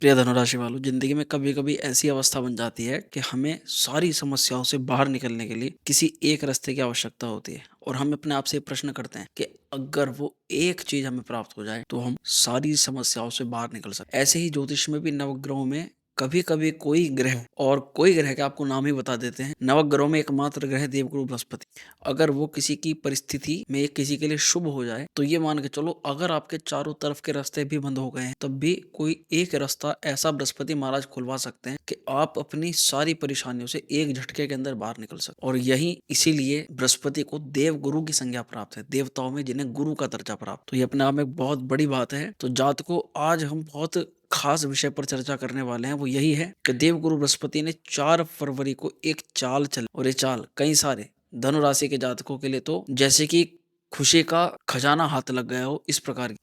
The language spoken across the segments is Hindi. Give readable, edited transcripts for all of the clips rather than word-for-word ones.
प्रिय धनुराशि वालों, जिंदगी में कभी कभी ऐसी अवस्था बन जाती है कि हमें सारी समस्याओं से बाहर निकलने के लिए किसी एक रास्ते की आवश्यकता होती है और हम अपने आप से ये प्रश्न करते हैं कि अगर वो एक चीज हमें प्राप्त हो जाए तो हम सारी समस्याओं से बाहर निकल सकते। ऐसे ही ज्योतिष में भी नवग्रहों में कभी कभी कोई ग्रह और कोई ग्रह के आपको नाम ही बता देते हैं। नवग्रहों में एकमात्र ग्रह देवगुरु बृहस्पति, अगर वो किसी की परिस्थिति में किसी के लिए शुभ हो जाए तो ये मान के चलो, अगर आपके चारों तरफ के रास्ते भी बंद हो गए हैं तब भी कोई एक रास्ता ऐसा बृहस्पति महाराज खुलवा सकते हैं कि आप अपनी सारी परेशानियों से एक झटके के अंदर बाहर निकल सकते। और यही इसीलिए बृहस्पति को देव गुरु की संज्ञा प्राप्त है, देवताओं में जिन्हें गुरु का दर्जा प्राप्त। तो ये अपने आप में एक बहुत बड़ी बात है। तो जात को आज हम बहुत खास विषय पर चर्चा करने वाले हैं, वो यही है कि देवगुरु बृहस्पति ने 4 फरवरी को एक चाल चल, और ये चाल कई सारे धनु राशि के जातकों के लिए तो जैसे कि खुशी का खजाना हाथ लग गया हो, इस प्रकार की।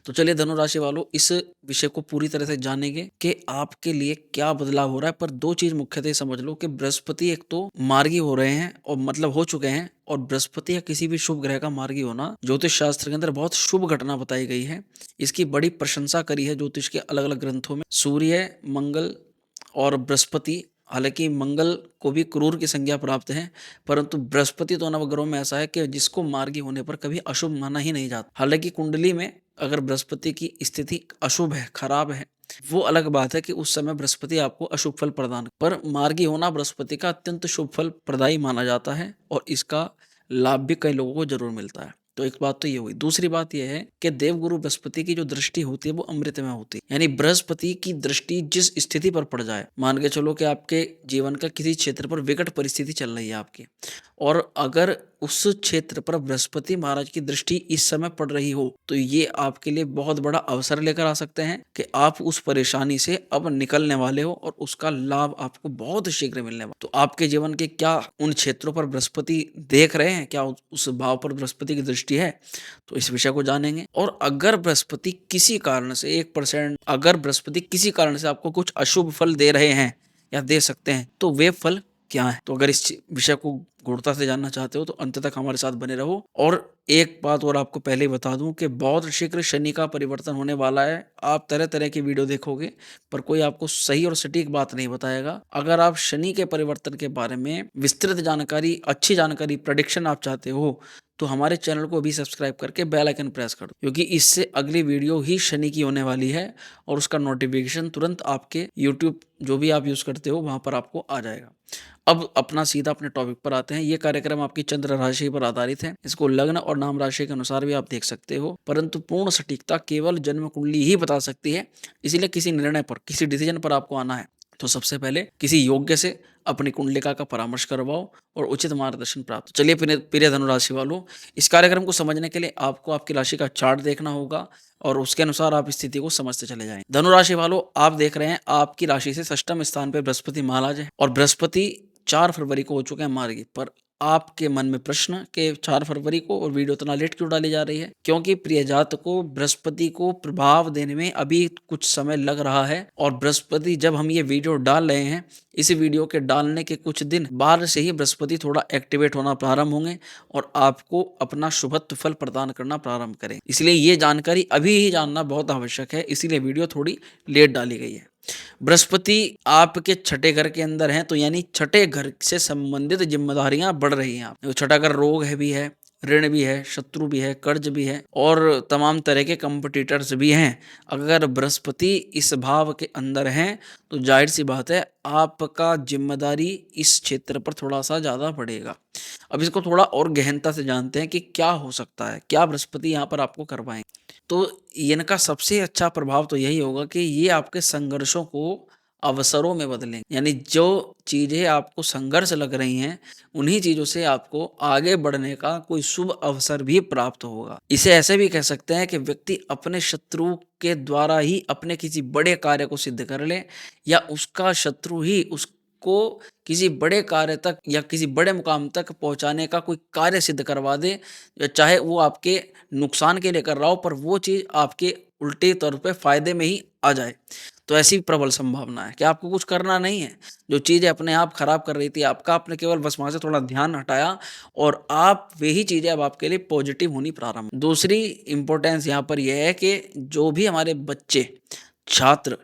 तो चलिए धनु राशि वालों, इस विषय को पूरी तरह से जानेंगे कि आपके लिए क्या बदलाव हो रहा है। पर दो चीज मुख्यतः समझ लो कि बृहस्पति एक तो मार्गी हो रहे हैं और मतलब हो चुके हैं, और बृहस्पति या किसी भी शुभ ग्रह का मार्गी होना ज्योतिष शास्त्र के अंदर बहुत शुभ घटना बताई गई है। इसकी बड़ी प्रशंसा करी है ज्योतिष के अलग अलग ग्रंथों में। सूर्य, मंगल और बृहस्पति, हालांकि मंगल को भी क्रूर की संज्ञा प्राप्त है, परंतु बृहस्पति तो नवग्रहों में ऐसा है कि जिसको मार्गी होने पर कभी अशुभ माना ही नहीं जाता। हालांकि कुंडली में अगर बृहस्पति की स्थिति अशुभ है, खराब है, वो अलग बात है कि उस समय बृहस्पति आपको अशुभ फल प्रदान, पर मार्गी होना बृहस्पति का अत्यंत शुभ फल प्रदायी माना जाता है और इसका लाभ भी कई लोगों को जरूर मिलता है। तो एक बात तो ये हुई। दूसरी बात यह है कि देवगुरु बृहस्पति की जो दृष्टि होती है वो अमृत में होती है, यानी बृहस्पति की दृष्टि जिस स्थिति पर पड़ जाए, मान के चलो कि आपके जीवन का किसी क्षेत्र पर विकट परिस्थिति चल रही है आपकी, और अगर उस क्षेत्र पर बृहस्पति महाराज की दृष्टि इस समय पड़ रही हो तो ये आपके लिए बहुत बड़ा अवसर लेकर आ सकते हैं कि आप उस परेशानी से अब निकलने वाले हो और उसका लाभ आपको बहुत शीघ्र मिलने वाला। तो आपके जीवन के क्या उन क्षेत्रों पर बृहस्पति देख रहे हैं, क्या उस भाव पर बृहस्पति की दृष्टि है, तो इस विषय को जानेंगे। और अगर बृहस्पति किसी कारण से 1%, अगर बृहस्पति किसी कारण से आपको कुछ अशुभ फल दे रहे हैं या दे सकते हैं तो वे फल क्या है। तो अगर इस विषय को गूढ़ता से जानना चाहते हो तो अंत तक हमारे साथ बने रहो। और एक बात और आपको पहले ही बता दूं कि बहुत शीघ्र शनि का परिवर्तन होने वाला है। आप तरह तरह की वीडियो देखोगे पर कोई आपको सही और सटीक बात नहीं बताएगा। अगर आप शनि के परिवर्तन के बारे में विस्तृत जानकारी, अच्छी जानकारी, प्रेडिक्शन आप चाहते हो तो हमारे चैनल को अभी सब्सक्राइब करके बेल आइकन प्रेस कर दो, क्योंकि इससे अगली वीडियो ही शनि की होने वाली है और उसका नोटिफिकेशन तुरंत आपके यूट्यूब जो भी आप यूज करते हो वहां पर आपको आ जाएगा। अब अपना सीधा अपने टॉपिक पर आते हैं। ये कार्यक्रम आपकी चंद्र राशि पर आधारित है। इसको लग्न और नाम राशि के अनुसार भी आप देख सकते हो, परंतु पूर्ण सटीकता केवल जन्म कुंडली ही बता सकती है। इसलिए किसी निर्णय पर, किसी डिसीजन पर आपको आना है तो सबसे पहले किसी योग्य से अपनी कुंडलिका का परामर्श करवाओ और उचित मार्गदर्शन प्राप्त। चलिए प्रिय धनु राशि वालों, इस कार्यक्रम को समझने के लिए आपको आपकी राशि का चार्ट देखना होगा और उसके अनुसार आप स्थिति को समझते चले जाएं। धनु राशि वालों, आप देख रहे हैं आपकी राशि से षष्ठम स्थान पर बृहस्पति महाराज है और बृहस्पति 4 फरवरी को हो चुके हैं मार्गी। पर आपके मन में प्रश्न कि 4 फरवरी को और वीडियो इतना लेट क्यों डाली जा रही है? क्योंकि प्रिय जात को बृहस्पति को प्रभाव देने में अभी कुछ समय लग रहा है, और बृहस्पति जब हम ये वीडियो डाल रहे हैं, इस वीडियो के डालने के कुछ दिन बाद से ही बृहस्पति थोड़ा एक्टिवेट होना प्रारंभ होंगे और आपको अपना शुभत्व फल प्रदान करना प्रारंभ करें। इसलिए ये जानकारी अभी ही जानना बहुत आवश्यक है, इसीलिए वीडियो थोड़ी लेट डाली गई है। बृहस्पति आपके छठे घर के अंदर हैं, तो यानी छठे घर से संबंधित जिम्मेदारियां बढ़ रही हैं। आप छठा घर रोग है भी है, ऋण भी है, शत्रु भी है, कर्ज भी है और तमाम तरह के कंपटीटर्स भी हैं। अगर बृहस्पति इस भाव के अंदर हैं तो जाहिर सी बात है आपका जिम्मेदारी इस क्षेत्र पर थोड़ा सा ज्यादा बढ़ेगा। अब इसको थोड़ा और गहनता से जानते हैं कि क्या हो सकता है, क्या बृहस्पति यहाँ पर आपको करवाएंगे। तो इनका सबसे अच्छा प्रभाव तो यही होगा कि ये आपके संघर्षों को अवसरों में बदलेंगे, यानी जो चीजें आपको संघर्ष लग रही हैं उन्हीं चीजों से आपको आगे बढ़ने का कोई शुभ अवसर भी प्राप्त होगा। इसे ऐसे भी कह सकते हैं कि व्यक्ति अपने शत्रु के द्वारा ही अपने किसी बड़े कार्य को सिद्ध कर ले, या उसका शत्रु ही उसको किसी बड़े कार्य तक या किसी बड़े मुकाम तक पहुंचाने का कोई कार्य सिद्ध करवा दे, चाहे वो आपके नुकसान के लिए कर रहा हो पर वो चीज आपके उल्टे तौर पे फायदे में ही आ जाए। तो ऐसी प्रबल संभावना है कि आपको कुछ करना नहीं है। जो चीजें अपने आप खराब कर रही थी आपका, आपने केवल बस वहां से थोड़ा ध्यान हटाया और आप वही चीजें अब आपके लिए पॉजिटिव होनी प्रारंभ। दूसरी इंपॉर्टेंस यहाँ पर यह है कि जो भी हमारे बच्चे, छात्र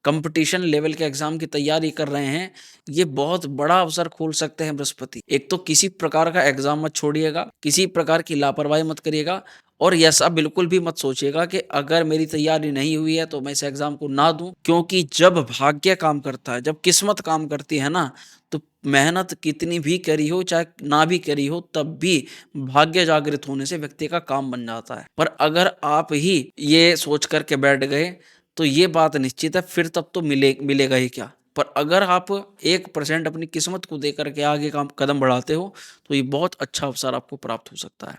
कंपटीशन लेवल के एग्जाम की तैयारी कर रहे हैं, ये बहुत बड़ा अवसर खोल सकते हैं बृहस्पति। एक तो किसी प्रकार का एग्जाम मत छोड़िएगा, किसी प्रकार की लापरवाही मत करिएगा और ऐसा बिल्कुल भी मत सोचिएगा कि अगर मेरी तैयारी नहीं हुई है तो मैं इस एग्जाम को ना दूं, क्योंकि जब भाग्य काम करता है, जब किस्मत काम करती है ना, तो मेहनत कितनी भी करी हो चाहे ना भी करी हो, तब भी भाग्य जागृत होने से व्यक्ति का काम बन जाता है। पर अगर आप ही ये सोच करके बैठ गए तो ये बात निश्चित है, फिर तब तो मिलेगा ही क्या। पर अगर आप 1% अपनी किस्मत को देकर के आगे काम कदम बढ़ाते हो तो ये बहुत अच्छा अवसर आपको प्राप्त हो सकता है।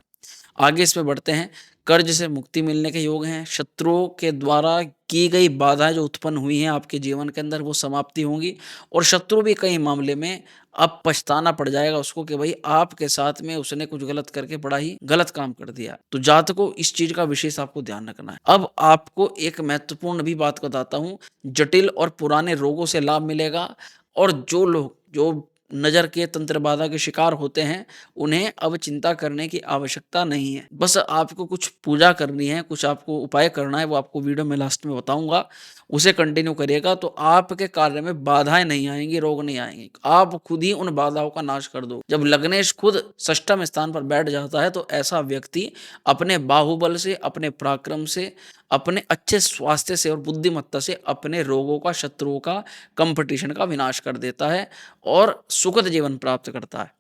आगे इस पे बढ़ते हैं। कर्ज से मुक्ति मिलने के योग हैं। शत्रुओं के द्वारा की गई बाधाएं जो उत्पन्न हुई हैं आपके जीवन के अंदर, वो समाप्ति होंगी और शत्रु भी कई मामले में अब पछताना पड़ जाएगा उसको कि भाई आपके साथ में उसने कुछ गलत करके बड़ा ही गलत काम कर दिया। तो जातकों, इस चीज का विशेष आपको ध्यान रखना है। अब आपको एक महत्वपूर्ण भी बात बताता हूं, जटिल और पुराने रोगों से लाभ मिलेगा और जो लोग जो नजर के तंत्र बाधा के शिकार होते हैं, उन्हें अब चिंता करने की आवश्यकता नहीं है। बस आपको कुछ पूजा करनी है, कुछ आपको उपाय करना है, वो आपको वीडियो में लास्ट में बताऊंगा। उसे कंटिन्यू करिएगा तो आपके कार्य में बाधाएं नहीं आएंगी, रोग नहीं आएंगे। आप खुद ही उन बाधाओं का नाश कर दो। जब लग्नेश खुद षष्ठम स्थान पर बैठ जाता है तो ऐसा व्यक्ति अपने बाहुबल से, अपने पराक्रम से, अपने अच्छे स्वास्थ्य से और बुद्धिमत्ता से अपने रोगों का, शत्रुओं का, कंपटीशन का विनाश कर देता है और सुखद जीवन प्राप्त करता है।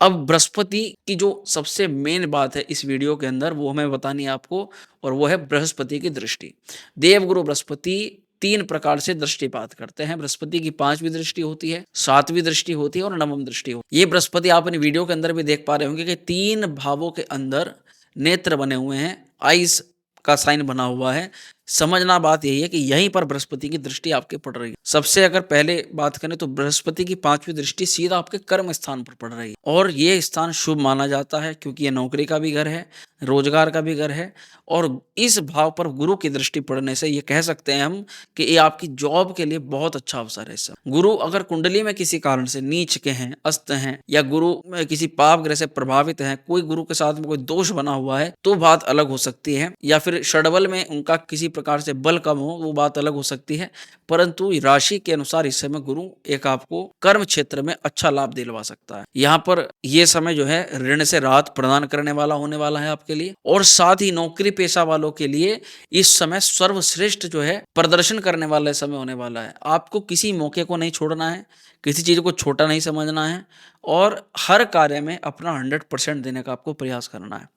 अब बृहस्पति की जो सबसे मेन बात है इस वीडियो के अंदर, वो हमें बतानी है आपको, और वो है बृहस्पति की दृष्टि। देवगुरु बृहस्पति 3 प्रकार से दृष्टिपात करते हैं। बृहस्पति की 5वीं दृष्टि होती है, 7वीं दृष्टि होती है और 9वीं दृष्टि होती है। ये बृहस्पति आप अपनी वीडियो के अंदर भी देख पा रहे होंगे कि 3 भावों के अंदर नेत्र बने हुए हैं, आइस का साइन बना हुआ है। समझना बात यही है कि यहीं पर बृहस्पति की दृष्टि आपके पड़ रही है। सबसे अगर पहले बात करें तो बृहस्पति की 5वीं दृष्टि सीधा आपके कर्म स्थान पर पड़ रही है और ये स्थान शुभ माना जाता है क्योंकि ये नौकरी का भी घर है, रोजगार का भी घर है। और इस भाव पर गुरु की दृष्टि पड़ने से ये कह सकते हैं हम कि ये आपकी जॉब के लिए बहुत अच्छा अवसर है। सब गुरु अगर कुंडली में किसी कारण से नीच के हैं, अस्त हैं, या गुरु किसी पाप ग्रह से प्रभावित हैं, कोई गुरु के साथ में कोई दोष बना हुआ है तो बात अलग हो सकती है, या फिर षडबल में उनका किसी प्रकार से बल कम हो, वो बात अलग हो सकती है। परंतु राशि के अनुसार इस समय गुरु एक आपको कर्म क्षेत्र में अच्छा लाभ दिलवा सकता है। यहाँ पर यह समय जो है ऋण से राहत प्रदान करने वाला होने वाला है आपके लिए, और साथ ही नौकरी पेशा वालों के लिए इस समय सर्वश्रेष्ठ जो है प्रदर्शन करने वाला समय होने वाला है। आपको किसी मौके को नहीं छोड़ना है, किसी चीज को छोटा नहीं समझना है और हर कार्य में अपना 100% देने का आपको प्रयास करना है।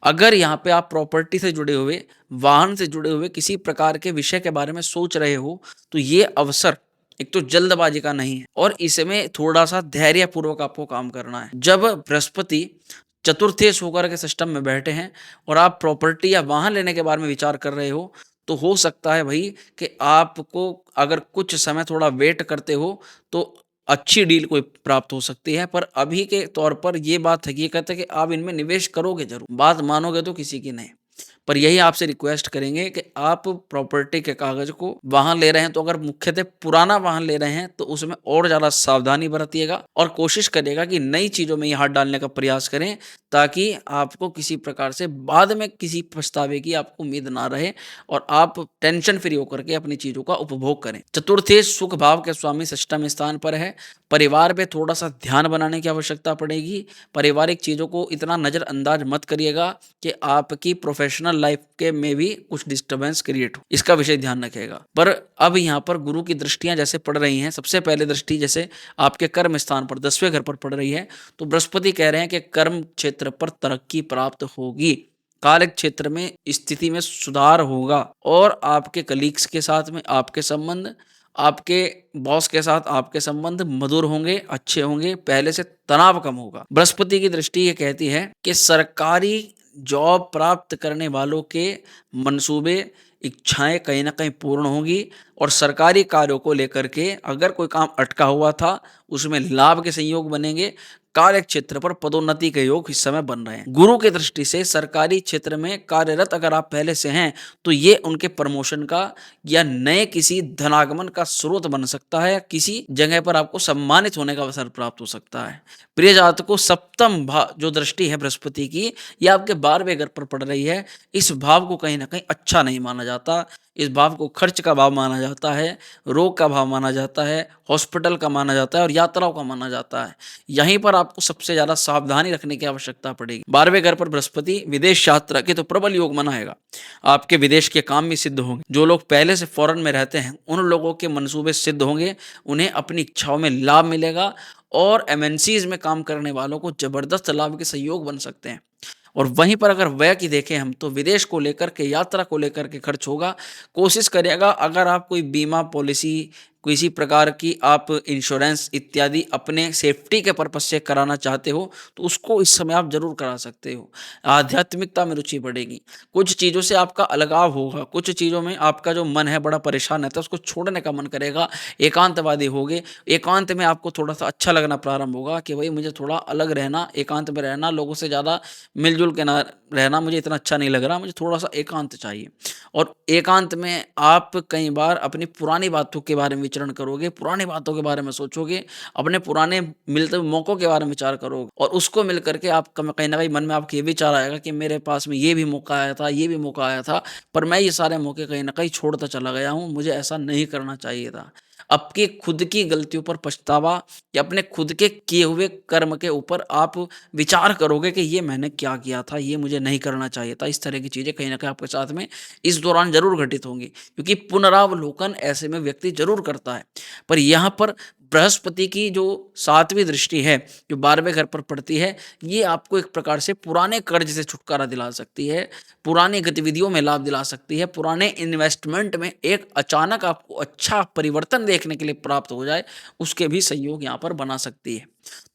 अगर यहाँ पे आप प्रॉपर्टी से जुड़े हुए, वाहन से जुड़े हुए किसी प्रकार के विषय के बारे में सोच रहे हो तो ये अवसर एक तो जल्दबाजी का नहीं है और इसमें थोड़ा सा धैर्य पूर्वक आपको काम करना है। जब बृहस्पति चतुर्थेश होकर के सिस्टम में बैठे हैं और आप प्रॉपर्टी या वाहन लेने के बारे में विचार कर रहे हो तो हो सकता है भाई कि आपको अगर कुछ समय थोड़ा वेट करते हो तो अच्छी डील कोई प्राप्त हो सकती है। पर अभी के तौर पर ये बात हकीकत है कि आप इनमें निवेश करोगे जरूर, बात मानोगे तो किसी की नहीं। पर यही आपसे रिक्वेस्ट करेंगे कि आप प्रॉपर्टी के कागज को, वाहन ले रहे हैं तो अगर मुख्यतः पुराना वाहन ले रहे हैं तो उसमें और ज्यादा सावधानी बरतिएगा और कोशिश करिएगा कि नई चीजों में ये हाथ डालने का प्रयास करें ताकि आपको किसी प्रकार से बाद में किसी पछतावे की आपको उम्मीद ना रहे और आप टेंशन फ्री होकर के अपनी चीजों का उपभोग करें। चतुर्थी सुख भाव के स्वामी षष्ठम स्थान पर है। परिवार पे थोड़ा सा ध्यान बनाने की आवश्यकता पड़ेगी। पारिवारिक चीजों को इतना नजरअंदाज मत करिएगा कि आपकी प्रोफेशनल लाइफ के में भी कुछ डिस्टरबेंस क्रिएट हो, इसका विषय ध्यान रखिएगा। पर अब यहाँ पर गुरु की दृष्टियां जैसे पड़ रही हैं, सबसे पहले दृष्टि जैसे आपके कर्म स्थान पर 10वें घर पर पड़ रही है तो बृहस्पति कह रहे हैं कि कर्म क्षेत्र पर तरक्की प्राप्त होगी, कार्य क्षेत्र में स्थिति में सुधार होगा और आपके कलीग्स के साथ में आपके संबंध, आपके बॉस के साथ आपके संबंध मधुर होंगे, अच्छे होंगे, पहले से तनाव कम होगा। बृहस्पति की दृष्टि ये कहती है कि सरकारी जॉब प्राप्त करने वालों के मंसूबे, इच्छाएं कहीं ना कहीं पूर्ण होंगी और सरकारी कार्यों को लेकर के अगर कोई काम अटका हुआ था उसमें लाभ के संयोग बनेंगे। कार्य क्षेत्र पर पदोन्नति के योग इस समय बन रहे हैं। गुरु की दृष्टि से सरकारी क्षेत्र में कार्यरत अगर आप पहले से हैं, तो ये उनके प्रमोशन का या नए किसी धनागमन का स्रोत बन सकता है, या किसी जगह पर आपको सम्मानित होने का अवसर प्राप्त हो सकता है। प्रिय जातकों, सप्तम भाव जो दृष्टि है बृहस्पति की, ये आपके 12वें घर पर पड़ रही है। इस भाव को कहीं ना कहीं अच्छा नहीं माना जाता। इस भाव को खर्च का भाव माना जाता है, रोग का भाव माना जाता है, हॉस्पिटल का माना जाता है और यात्राओं का माना जाता है। यहीं पर आपको सबसे ज्यादा सावधानी रखने की आवश्यकता पड़ेगी। 12वें घर पर बृहस्पति विदेश यात्रा के तो प्रबल योग बनाएगा। आपके विदेश के काम भी सिद्ध होंगे। जो लोग पहले से फॉरेन में रहते हैं, उन लोगों के मंसूबे सिद्ध होंगे, उन्हें अपनी इच्छाओं में लाभ मिलेगा और एमएनसीज में काम करने वालों को जबरदस्त लाभ के सहयोग बन सकते हैं। और वहीं पर अगर व्यय की देखें हम, तो विदेश को लेकर के, यात्रा को लेकर के खर्च होगा। कोशिश करिएगा अगर आप कोई बीमा पॉलिसी, किसी प्रकार की आप इंश्योरेंस इत्यादि अपने सेफ्टी के पर्पज से कराना चाहते हो, तो उसको इस समय आप जरूर करा सकते हो। आध्यात्मिकता में रुचि बढ़ेगी। कुछ चीज़ों से आपका अलगाव होगा, कुछ चीज़ों में आपका जो मन है बड़ा परेशान रहता है, उसको छोड़ने का मन करेगा। एकांतवादी होगे। एकांत में आपको थोड़ा सा अच्छा लगना प्रारंभ होगा कि भाई मुझे थोड़ा अलग रहना, एकांत में रहना, लोगों से ज़्यादा मिलजुल के ना रहना मुझे इतना अच्छा नहीं लग रहा, मुझे थोड़ा सा एकांत चाहिए। और एकांत में आप कई बार अपनी पुरानी बातों के बारे में विचरण करोगे, पुरानी बातों के बारे में सोचोगे, अपने पुराने मिलते हुए मौक़ों के बारे में विचार करोगे और उसको मिल करके आप कहीं न कहीं मन में आपके ये विचार आएगा कि मेरे पास में ये भी मौका आया था, ये भी मौका आया था, पर मैं ये सारे मौके कहीं न कहीं छोड़ता चला गया हूँ, मुझे ऐसा नहीं करना चाहिए था। आपकी खुद की गलतियों पर पछतावा या अपने खुद के किए हुए कर्म के ऊपर आप विचार करोगे कि ये मैंने क्या किया था, ये मुझे नहीं करना चाहिए था। इस तरह की चीज़ें कहीं न कहीं आपके साथ में इस दौरान ज़रूर घटित होंगी, क्योंकि पुनरावलोकन ऐसे में व्यक्ति ज़रूर करता है। पर यहाँ पर बृहस्पति की जो 7वीं दृष्टि है, जो 12वें घर पर पड़ती है, ये आपको एक प्रकार से पुराने कर्ज से छुटकारा दिला सकती है, पुरानी गतिविधियों में लाभ दिला सकती है, पुराने इन्वेस्टमेंट में एक अचानक आपको अच्छा परिवर्तन देखने के लिए प्राप्त हो जाए, उसके भी सहयोग यहाँ पर बना सकती है।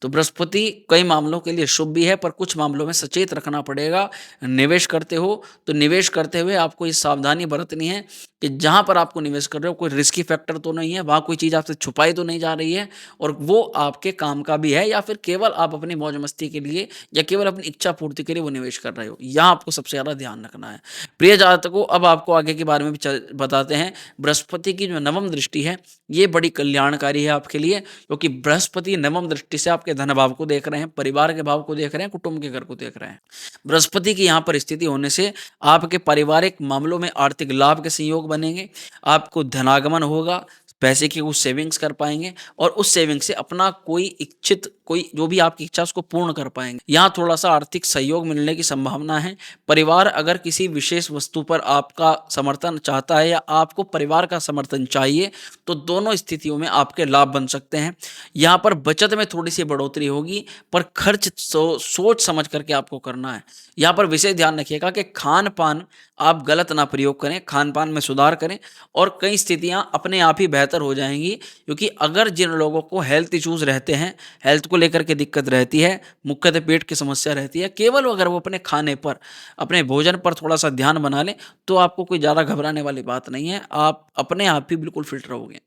तो बृहस्पति कई मामलों के लिए शुभ भी है, पर कुछ मामलों में सचेत रखना पड़ेगा। निवेश करते हो, तो निवेश करते हुए आपको ये सावधानी बरतनी है कि जहाँ पर आपको निवेश कर रहे हो, कोई रिस्की फैक्टर तो नहीं है, वहाँ कोई चीज़ आपसे छुपाई तो नहीं जा रही है और वो आपके काम का भी है, या फिर केवल आप अपनी मौज-मस्ती के लिए या केवल अपनी इच्छा पूर्ति के लिए वो निवेश कर रहे हो। यहाँ आपको सबसे ज़्यादा ध्यान रखना है। प्रिय जातकों, अब आपको आगे के बारे में भी बताते हैं। बृहस्पति की जो नवम दृष्टि है, ये बड़ी कल्याणकारी है आपके लिए, क्योंकि बृहस्पति नवम दृष्टि से आपके धन भाव को देख रहे हैं, परिवार के भाव को देख रहे हैं, कुटुंब के घर को देख रहे हैं। बृहस्पति की यहाँ पर स्थिति होने से आपके पारिवारिक मामलों में आर्थिक लाभ के संयोग बनेंगे, आपको धनागमन होगा, पैसे की कुछ सेविंग्स कर पाएंगे और उस सेविंग से अपना कोई इच्छित, कोई जो भी आपकी इच्छा उसको पूर्ण कर पाएंगे। यहाँ थोड़ा सा आर्थिक सहयोग मिलने की संभावना है। परिवार अगर किसी विशेष वस्तु पर आपका समर्थन चाहता है या आपको परिवार का समर्थन चाहिए, तो दोनों स्थितियों में आपके लाभ बन सकते हैं। यहाँ पर बचत में थोड़ी सी बढ़ोतरी होगी, पर खर्च सोच समझ करके आपको करना है। यहाँ पर विशेष ध्यान रखिएगा कि खान पान आप गलत ना प्रयोग करें, खान पान में सुधार करें और कई स्थितियाँ अपने आप ही बेहतर हो जाएंगी। क्योंकि अगर जिन लोगों को हेल्थ इश्यूज रहते हैं, हेल्थ को लेकर के दिक्कत रहती है, मुख्यतः पेट की समस्या रहती है, केवल अगर वो अपने खाने पर, अपने भोजन पर थोड़ा सा ध्यान बना लें, तो आपको कोई ज़्यादा घबराने वाली बात नहीं है। आप अपने आप ही बिल्कुल फिट रहोगे।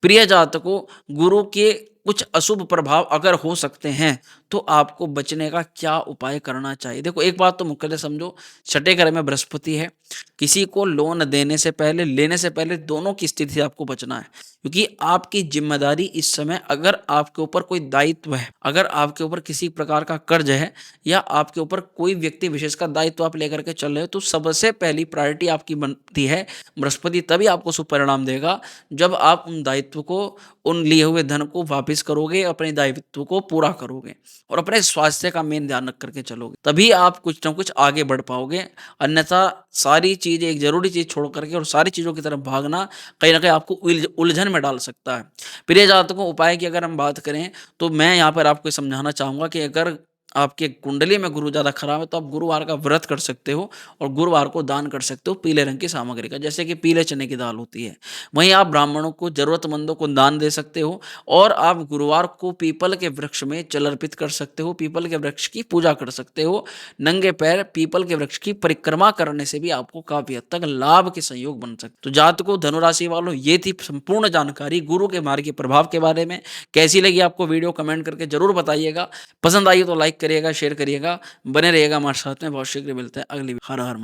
प्रिय जातकों, गुरु के कुछ अशुभ प्रभाव अगर हो सकते हैं, तो आपको बचने का क्या उपाय करना चाहिए? देखो, एक बात तो मुख्यतः समझो, छठे घर में बृहस्पति है। किसी को लोन देने से पहले, लेने से पहले दोनों की स्थिति से आपको बचना है, क्योंकि आपकी जिम्मेदारी इस समय, अगर आपके ऊपर कोई दायित्व है, अगर आपके ऊपर किसी प्रकार का कर्ज है या आपके ऊपर कोई व्यक्ति विशेष का दायित्व आप लेकर के चल रहे हो, तो सबसे पहली प्रायोरिटी आपकी बनती है। बृहस्पति तभी आपको शुभ परिणाम देगा जब आप उन दायित्व को, उन लिए हुए धन को वापस करोगे, अपने दायित्व को पूरा करोगे और अपने स्वास्थ्य का मेन ध्यान रख करके चलोगे, तभी आप कुछ ना कुछ आगे बढ़ पाओगे। अन्यथा सारी चीजें, एक जरूरी चीज छोड़ करके और सारी चीजों की तरफ भागना कहीं ना कहीं आपको उलझन में डाल सकता है। प्रिय जातकों, उपाय की अगर हम बात करें, तो मैं यहाँ पर आपको समझाना चाहूंगा कि अगर आपके कुंडली में गुरु ज़्यादा खराब है तो आप गुरुवार का व्रत कर सकते हो और गुरुवार को दान कर सकते हो पीले रंग की सामग्री का, जैसे कि पीले चने की दाल होती है। वहीं आप ब्राह्मणों को, ज़रूरतमंदों को दान दे सकते हो और आप गुरुवार को पीपल के वृक्ष में जल अर्पित कर सकते हो, पीपल के वृक्ष की पूजा कर सकते हो। नंगे पैर पीपल के वृक्ष की परिक्रमा करने से भी आपको काफ़ी हद तक लाभ के संयोग बन सकते। तो जातकों, धनुराशि वालों, ये थी संपूर्ण जानकारी गुरु के मार्ग के प्रभाव के बारे में। कैसी लगी आपको वीडियो कमेंट करके ज़रूर बताइएगा। पसंद आई हो तो लाइक करिएगा, शेयर करिएगा। बने रहिएगा हमारे साथ में। बहुत शीघ्र मिलते हैं अगली हर हर